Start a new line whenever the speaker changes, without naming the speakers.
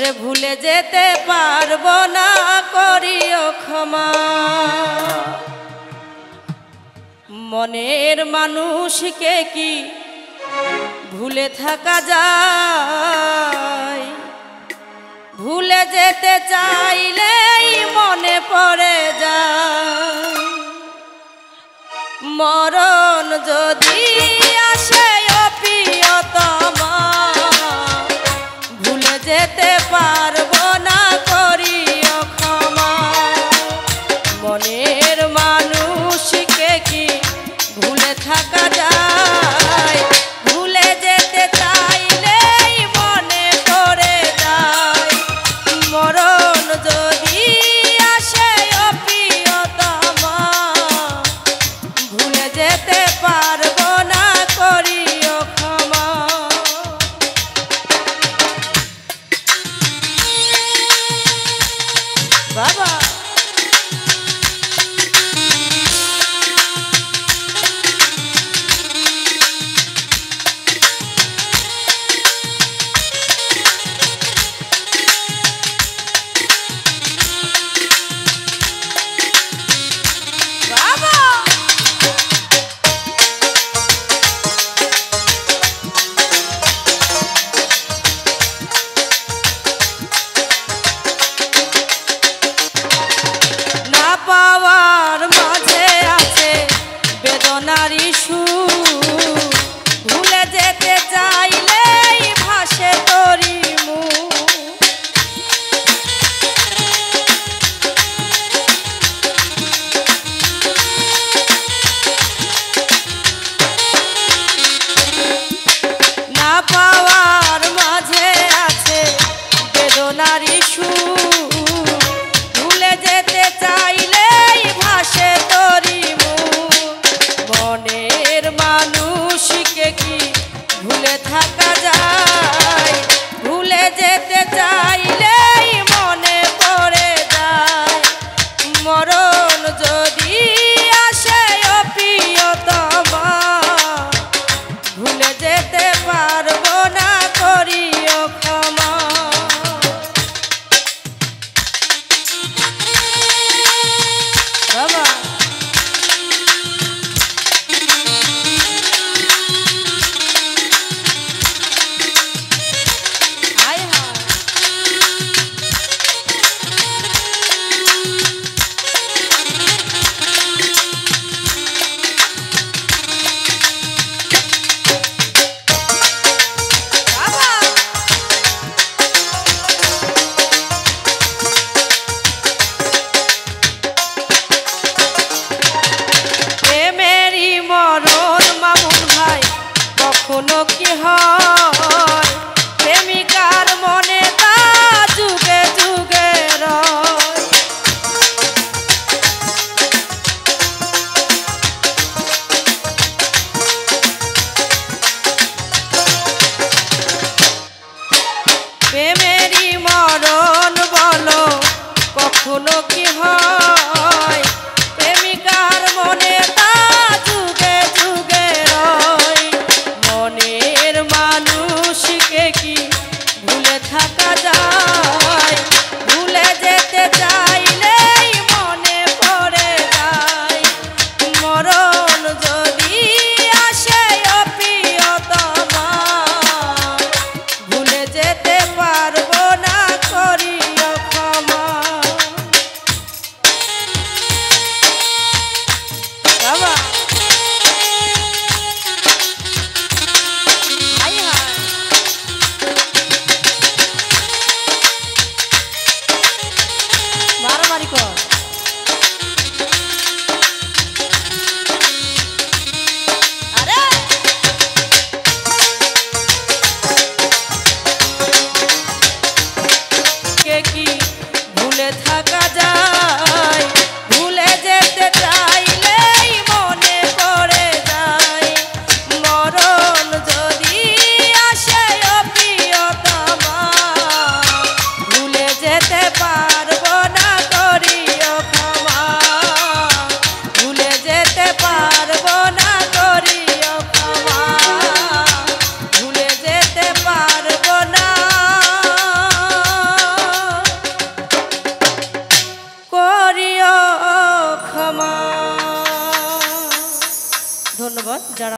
ওরে ভুলে যেতে পারবো না, করিও ক্ষমা। মনের মানুষকে কি ভুলে থাকা যায়? ভুলে যেতে চাইলেই মনে পড়ে যায়। মরণ যদি আসে ও প্রিয়তমা, ভুলে যেতে পারবো না, করিও ক্ষমা। মনের মানুষকে কি ভুলে থাকা যায়? ভুলে যেতে চাইলেই মনে পড়ে যায়। মরণ যদি আসে ও প্রিয়তমা, ভুলে যেতে পারবো না, করিও ক্ষমা। বাবা পাওয়ার মাঝে আছে বেদনারি সুর, ভুলে যেতে চাইলেই ভাসে তোরি মুখ। না পাওয়ার মাঝে আছে বেদনারি সুর, ভুলে যেতে চাইলেই ভাসে তোরি মুখ। মনের মানুষকে কি ভুলে থাকা যায়? ভুলে যেতে চাইলেই মনে পড়ে যায়। মরণ যদি আসে ও প্রিয়তমা, ভুলে যেতে পারবো না, করিও ক্ষমা। বাবা হায় হায় বাবা প্রেমেরই মরণ মামুন ভাই কখনো কি হয়? প্রেমিকার মনে তা যুগে যুগে রয়। প্রেমেরই মরণ বলো কখনো কি হয়? প্রেমিকার মনে তা যুগে যুগে রয়। মনের মানুষ ধন্যবাদ যারা